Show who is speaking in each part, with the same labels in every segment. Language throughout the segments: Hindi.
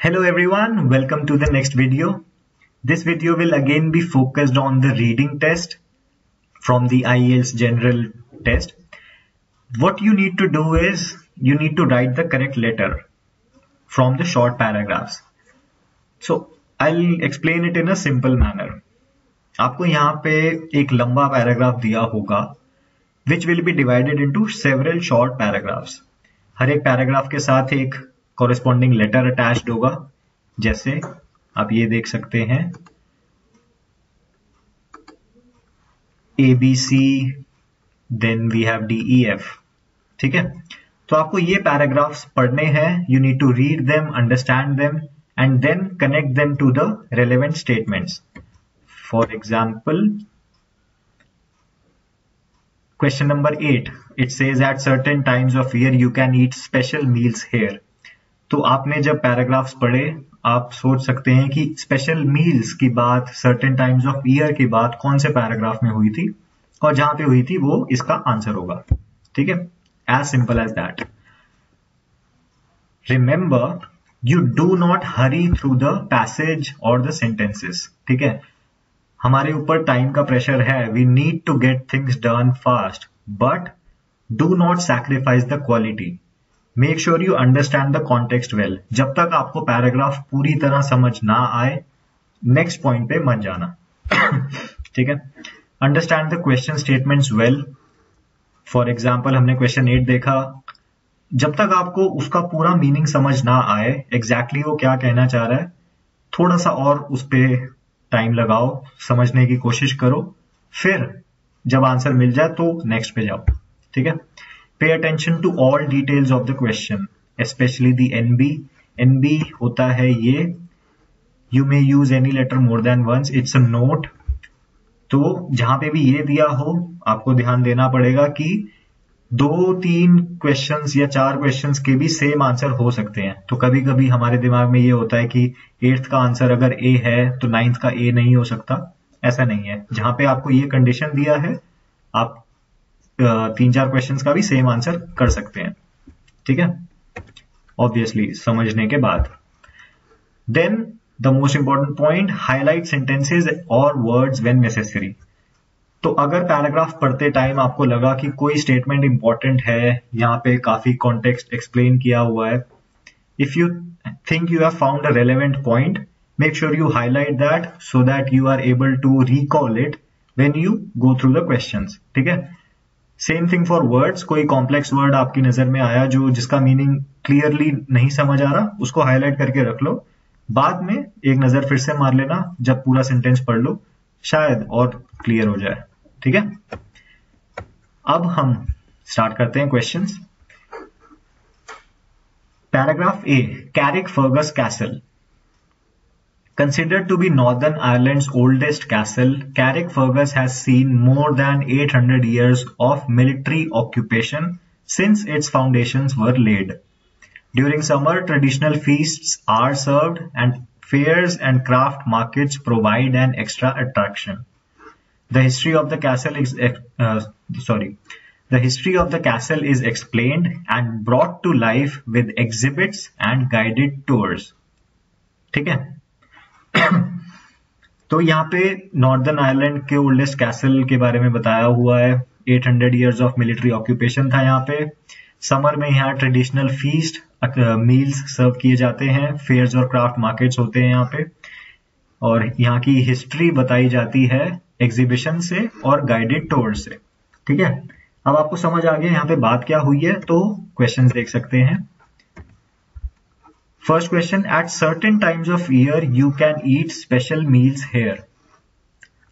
Speaker 1: Hello everyone, welcome to the next video. This video will again be focused on the reading test from the IELTS general test. What you need to do is you need to write the correct letter from the short paragraphs. So I'll explain it in a simple manner. आपको यहाँ पे एक लंबा पैराग्राफ दिया होगा which will be divided into several short paragraphs. हर एक पैराग्राफ के साथ एक corresponding letter attached होगा, जैसे आप ये देख सकते हैं ABC, then we have DEF. ठीक है, तो आपको ये पैराग्राफ्स पढ़ने हैं. You need to read them, understand them, and then connect them to the relevant statements. For example, question number 8, it says at certain times of year you can eat special meals here. तो आपने जब पैराग्राफ्स पढ़े आप सोच सकते हैं कि स्पेशल मील्स की बात सर्टेन टाइम्स ऑफ ईयर की बात कौन से पैराग्राफ में हुई थी, और जहां पे हुई थी वो इसका आंसर होगा. ठीक है, as simple as that. Remember, you do not hurry through the passage और द सेंटेंसेस. ठीक है, हमारे ऊपर टाइम का प्रेशर है. We need to get things done fast, but do not sacrifice the quality. Make sure you understand the context well. जब तक आपको पैराग्राफ पूरी तरह समझ ना आए नेक्स्ट पॉइंट पे मत जाना. ठीक है, understand the question statements well. For example हमने क्वेश्चन 8 देखा. जब तक आपको उसका पूरा मीनिंग समझ ना आए, एग्जैक्टली वो क्या कहना चाह रहा है, थोड़ा सा और उस पर टाइम लगाओ, समझने की कोशिश करो, फिर जब आंसर मिल जाए तो नेक्स्ट पे जाओ. ठीक है, pay attention to all details of the question, specially the NB. NB होता है ये, you may use any letter more than once, it's a note. तो जहां पे भी ये दिया हो आपको ध्यान देना पड़ेगा कि 2-3 क्वेश्चंस या 4 क्वेश्चंस के भी सेम आंसर हो सकते हैं. तो कभी कभी हमारे दिमाग में ये होता है कि 8th का आंसर अगर ए है तो 9th का ए नहीं हो सकता. ऐसा नहीं है. जहां पे आपको ये कंडीशन दिया है आप 3-4 क्वेश्चंस का भी सेम आंसर कर सकते हैं. ठीक है, ऑब्वियसली समझने के बाद. Then the most important point, highlight sentences और वर्ड्स व्हेन नेसेसरी. तो अगर पैराग्राफ पढ़ते टाइम आपको लगा कि कोई स्टेटमेंट इंपॉर्टेंट है, यहाँ पे काफी कॉन्टेक्स्ट एक्सप्लेन किया हुआ है, if you think you have found a relevant point, make sure you highlight that so that you are able to recall it when you go through the questions. ठीक है, सेम थिंग फॉर वर्ड्स. कोई कॉम्प्लेक्स वर्ड आपकी नजर में आया जिसका मीनिंग क्लियरली नहीं समझ आ रहा, उसको हाईलाइट करके रख लो. बाद में एक नजर फिर से मार लेना जब पूरा सेंटेंस पढ़ लो, शायद और क्लियर हो जाए. ठीक है, अब हम स्टार्ट करते हैं questions. Paragraph A, Carrick Fergus castle. Considered to be Northern Ireland's oldest castle, Carrickfergus has seen more than 800 years of military occupation since its foundations were laid. During summer, traditional feasts are served, and fairs and craft markets provide an extra attraction. The history of the castle is explained and brought to life with exhibits and guided tours. ठीक है, तो यहाँ पे नॉर्दर्न आयरलैंड के ओल्डेस्ट कैसल के बारे में बताया हुआ है. 800 इयर्स ऑफ मिलिट्री ऑक्यूपेशन था यहाँ पे. समर में यहाँ ट्रेडिशनल फीस्ट मील्स सर्व किए जाते हैं, फेयर्स और क्राफ्ट मार्केट्स होते हैं यहाँ पे, और यहाँ की हिस्ट्री बताई जाती है एग्जीबिशन से और गाइडेड टूर से. ठीक है, अब आपको समझ आ गया यहाँ पे बात क्या हुई है, तो क्वेश्चंस देख सकते हैं. First question, at certain times of year you can eat special meals here.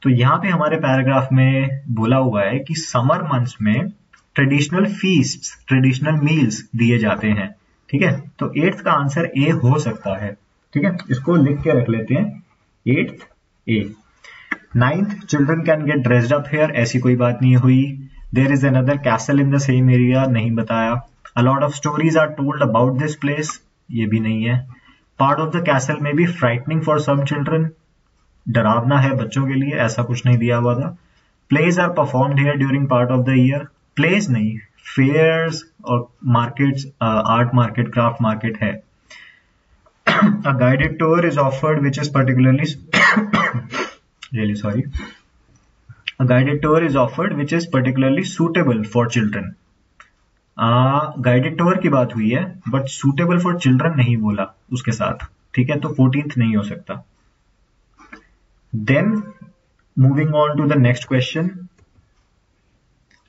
Speaker 1: तो यहाँ पे हमारे पैराग्राफ में बोला हुआ है कि समर मंथ्स में ट्रेडिशनल फीस्ट्स, ट्रेडिशनल मील्स दिए जाते हैं. ठीक है, तो 8th का आंसर ए हो सकता है. ठीक है, इसको लिख के रख लेते हैं, 8th A. 9th, children can get dressed up here. ऐसी कोई बात नहीं हुई. There is another castle in the same area, नहीं बताया. A lot of stories are told about this place, ये भी नहीं है. पार्ट ऑफ द कैसल में be frightening for some children, डरावना है बच्चों के लिए, ऐसा कुछ नहीं दिया हुआ था. Plays are performed here during part of the year. Plays नहीं, फेयर्स और markets, art market, craft market है. A guided tour is offered which is particularly really sorry. A guided tour is offered which is particularly suitable for children. Guided tour की बात हुई है बट सूटेबल फॉर चिल्ड्रन नहीं बोला उसके साथ, ठीक है, तो 14th नहीं हो सकता. Then moving on to the next question,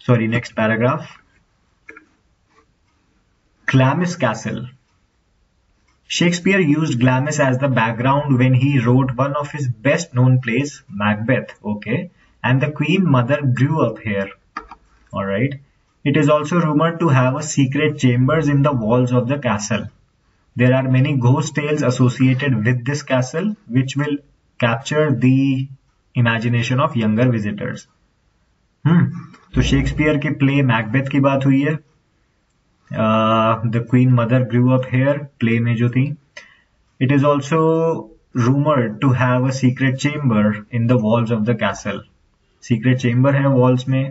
Speaker 1: sorry next paragraph. Glamis Castle. Shakespeare used Glamis as the background when he wrote one of his best known plays, Macbeth, okay, and the Queen Mother grew up here. Alright. It is also rumored to have a secret chambers in the walls of the castle. There are many ghost tales associated with this castle which will capture the imagination of younger visitors. तो शेक्सपियर के प्ले मैकबेथ की बात हुई है. The Queen Mother grew up here play में जो थी. It is also rumored to have a secret chamber in the walls of the castle. Secret chamber है walls में,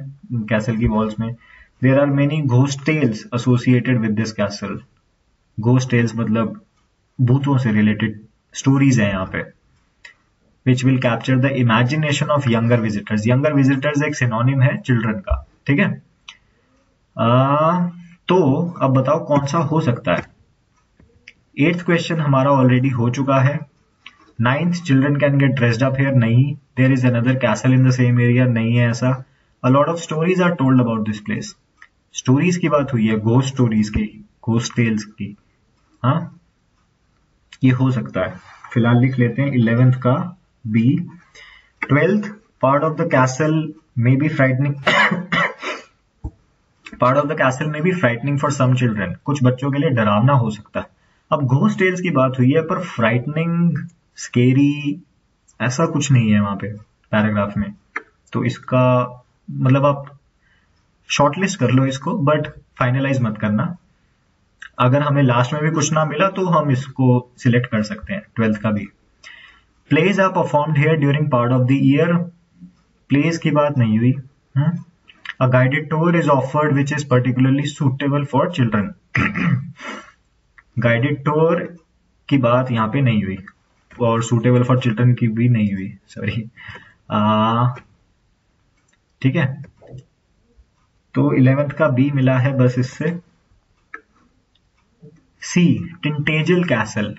Speaker 1: castle की walls में. There are many ghost tales associated with this castle. Ghost tales मतलब भूतों से related stories हैं यहाँ पे. Which will capture the imagination of younger visitors. Younger visitors एक synonym है children का, ठीक है. तो अब बताओ कौन सा हो सकता है. 8th क्वेश्चन हमारा ऑलरेडी हो चुका है. 9th children can get dressed up here, नहीं. There is another castle in the same area, नहीं है ऐसा. A lot of stories are told about this place. Stories की बात हुई है, घोस्ट स्टोरीज की, घोस्ट टेल्स की. हाँ, ये हो सकता है. फिलहाल लिख लेते हैं 11th का B. 12th part of the castle may be frightening. Part of the castle में भी फ्राइटनिंग फॉर सम चिल्ड्रन, कुछ बच्चों के लिए डरावना हो सकता है. अब घोस्ट टेल्स की बात हुई है पर फ्राइटनिंग, स्केरी ऐसा कुछ नहीं है वहां पे पैराग्राफ में. तो इसका मतलब आप शॉर्टलिस्ट कर लो इसको बट फाइनलाइज मत करना. अगर हमें लास्ट में भी कुछ ना मिला तो हम इसको सिलेक्ट कर सकते हैं 12th का भी. Plays are performed here during part of the year. Plays की बात नहीं हुई. A guided tour is offered which is particularly suitable for children. Guided tour की बात यहाँ पे नहीं हुई और suitable for children की भी नहीं हुई, सॉरी. ठीक है, तो 11th का बी मिला है बस इससे. C. Tintagel Castle.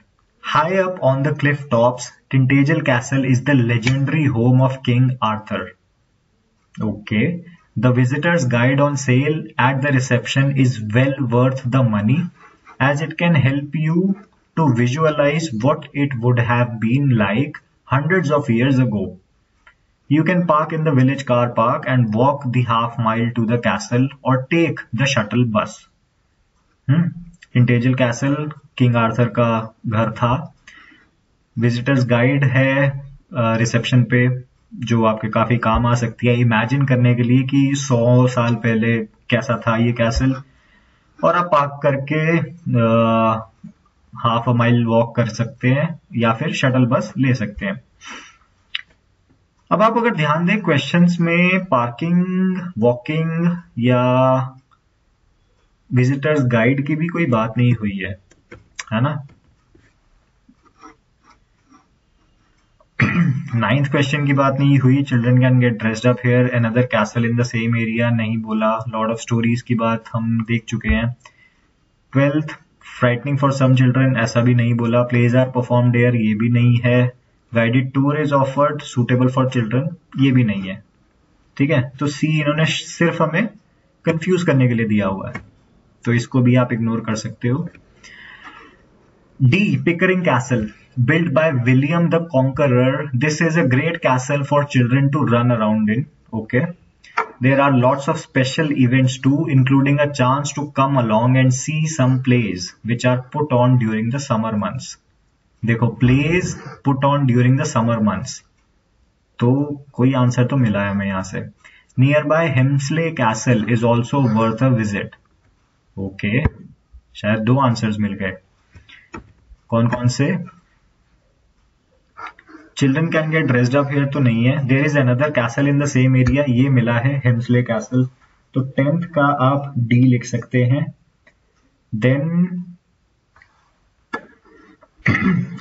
Speaker 1: High up on the cliff tops, Tintagel Castle is the legendary home of King Arthur. Okay. The visitor's guide on sale at the reception is well worth the money as it can help you to visualize what it would have been like hundreds of years ago. You can park in the village car park and walk the half mile to the castle or take the shuttle bus. Tintagel Castle King Arthur का घर था. Visitor's guide है रिसेप्शन पे जो आपके काफी काम आ सकती है इमेजिन करने के लिए कि 100 साल पहले कैसा था ये कैसल. और आप पार्क करके हाफ अ माइल वॉक कर सकते हैं या फिर शटल बस ले सकते हैं. अब आप अगर ध्यान दें क्वेश्चंस में पार्किंग, वॉकिंग या विजिटर्स गाइड की भी कोई बात नहीं हुई है ना. 9th क्वेश्चन की बात नहीं हुई. Children can get dressed up here, another castle in the same area नहीं बोला. लॉर्ड ऑफ स्टोरीज की बात हम देख चुके हैं. 12th frightening for some children ऐसा भी नहीं बोला. प्लेज आर परफॉर्म्ड हियर ये भी नहीं है. Guided tour is offered suitable for children ये भी नहीं है. ठीक है, तो सी इन्होंने सिर्फ हमें कंफ्यूज करने के लिए दिया हुआ है, तो इसको भी आप इग्नोर कर सकते हो. D. Pickering castle built by William the Conqueror. This is a great castle for children to run around in. Okay. There are lots of special events too, including a chance to come along and see some plays which are put on during the summer months. देखो plays put on during the summer months. तो कोई आंसर तो मिला है हमें यहाँ से. Nearby Hemsley Castle is also worth a visit. Okay. शायद 2 आंसर्स मिल गए. कौन कौन से? Children can get dressed up here तो नहीं है. There is another castle in the same area ये मिला है, हेम्सले कैसल. तो 10th का आप डी लिख सकते हैं. Then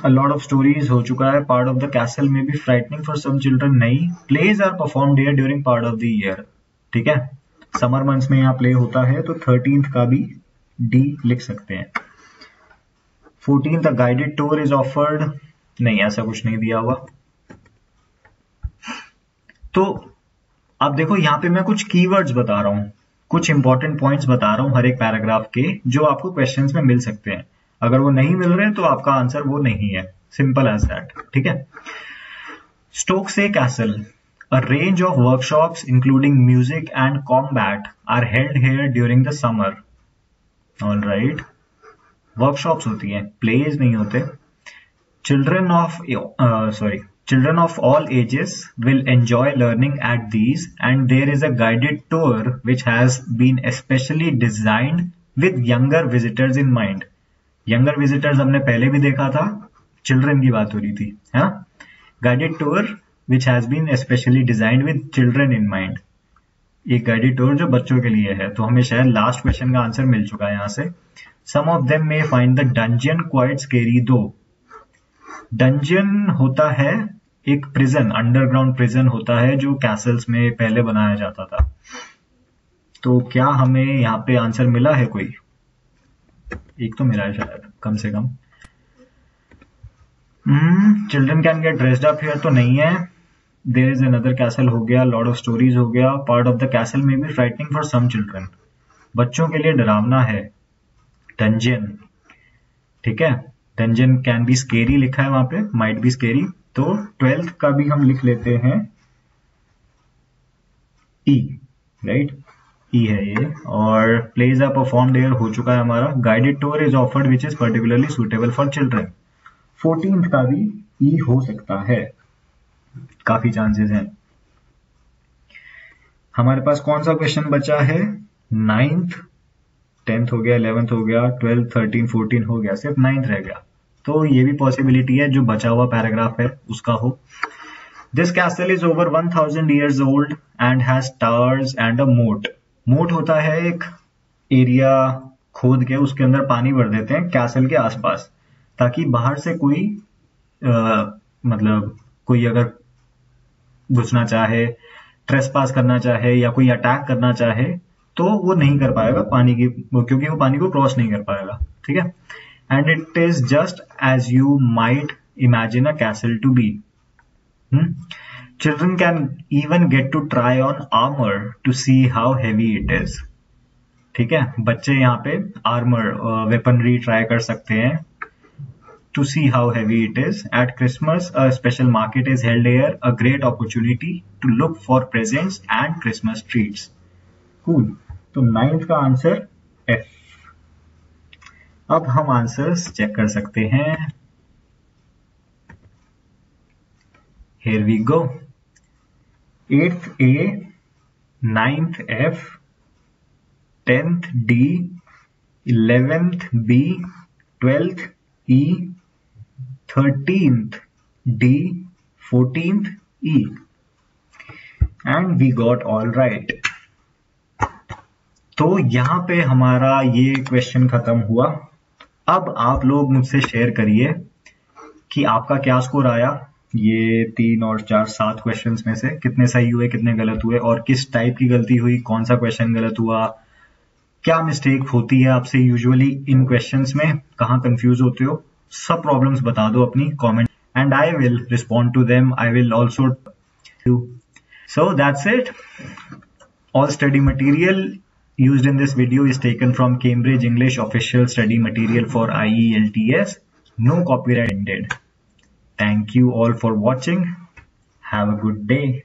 Speaker 1: a lot of stories हो चुका है. पार्ट ऑफ द कैसल में भी फ्राइटनिंग फॉर सम चिल्ड्रन नहीं. Plays are performed here during part of the year. ठीक है, समर मंथ्स में यहाँ प्ले होता है, तो 13th का भी डी लिख सकते हैं. 14th a guided tour is offered. नहीं, ऐसा कुछ नहीं दिया हुआ. तो अब देखो यहाँ पे मैं कुछ कीवर्ड्स बता रहा हूँ, कुछ इंपॉर्टेंट पॉइंट्स बता रहा हूँ हर एक पैराग्राफ के, जो आपको क्वेश्चंस में मिल सकते हैं. अगर वो नहीं मिल रहे तो आपका आंसर वो नहीं है. Simple as that. ठीक है. Stokesay castle. A range of workshops including music and combat are held here during the summer. All right. Workshops होती हैं, plays नहीं होते. Children of all ages will enjoy learning at these, and there is a guided tour which has been especially designed with younger visitors in mind. Younger visitors हमने पहले भी देखा था, children की बात हो रही थी. हाँ, guided tour which has been especially designed with children in mind. एक गाइडेड टूर जो बच्चों के लिए है. तो हमें शायद लास्ट क्वेश्चन का आंसर मिल चुका है यहाँ से. Some of them may find the dungeon quite scary though. Dungeon होता है एक प्रिजन, अंडरग्राउंड प्रिजन होता है जो कैसल्स में पहले बनाया जाता था. तो क्या हमें यहाँ पे आंसर मिला है? कोई एक तो मिला है शायद, कम से कम. Children can get dressed up here तो नहीं है. देयर इज अनदर कैसल हो गया, लॉर्ड ऑफ स्टोरीज हो गया. पार्ट ऑफ द कैसल में भी फ्राइटनिंग फॉर सम चिल्ड्रन, बच्चों के लिए डरावना है. डंजन, ठीक है. डंजन कैन बी स्केरी लिखा है वहां पे, माइट बी स्केरी. तो 12th का भी हम लिख लेते हैं ई. राइट, ई है ये. और प्लेज आर परफॉर्म्ड हियर हो चुका है हमारा. Guided tour is offered which is particularly suitable for children. 14th का भी ई हो सकता है, काफी चांसेस हैं. हमारे पास कौन सा क्वेश्चन बचा है? 9th, 10th हो गया, 11th हो गया, 12, 13, 14 हो गया, सिर्फ 9th रह गया. तो ये भी पॉसिबिलिटी है जो बचा हुआ पैराग्राफ है उसका हो. This castle is over 1000 years old and has towers and a moat. मोट होता है एक एरिया खोद के उसके अंदर पानी भर देते हैं कैसल के आसपास, ताकि बाहर से कोई मतलब कोई अगर घुसना चाहे, ट्रेसपास करना चाहे या कोई अटैक करना चाहे तो वो नहीं कर पाएगा पानी की, क्योंकि वो पानी को क्रॉस नहीं कर पाएगा. ठीक है. And it is just as you might imagine a castle to be. Children can even get to try on armour to see how heavy it is. ठीक है, बच्चे यहाँ पे आर्मर वेपनरी ट्राई कर सकते हैं to see how heavy it is. At Christmas, a special market is held here, a great opportunity to look for presents and Christmas treats. Cool. तो 9th का आंसर F. अब हम आंसर्स चेक कर सकते हैं. Here we go. 8th A, 9th F, 10th D, 11th B, 12th E, 13th D, 14th E, and we got all right. तो यहाँ पे हमारा ये क्वेश्चन खत्म हुआ. अब आप लोग मुझसे शेयर करिए कि आपका क्या स्कोर आया. ये 3 और 4, 7 क्वेश्चंस में से कितने सही हुए, कितने गलत हुए, और किस टाइप की गलती हुई, कौन सा क्वेश्चन गलत हुआ, क्या मिस्टेक होती है आपसे यूजुअली इन क्वेश्चंस में, कहाँ कंफ्यूज होते हो. सब प्रॉब्लम्स बता दो अपनी comment, and I will respond to them. I will also. So that's it. All study material used in this video is taken from Cambridge English official study material for IELTS. No copyright intended. Thank you all for watching. Have a good day.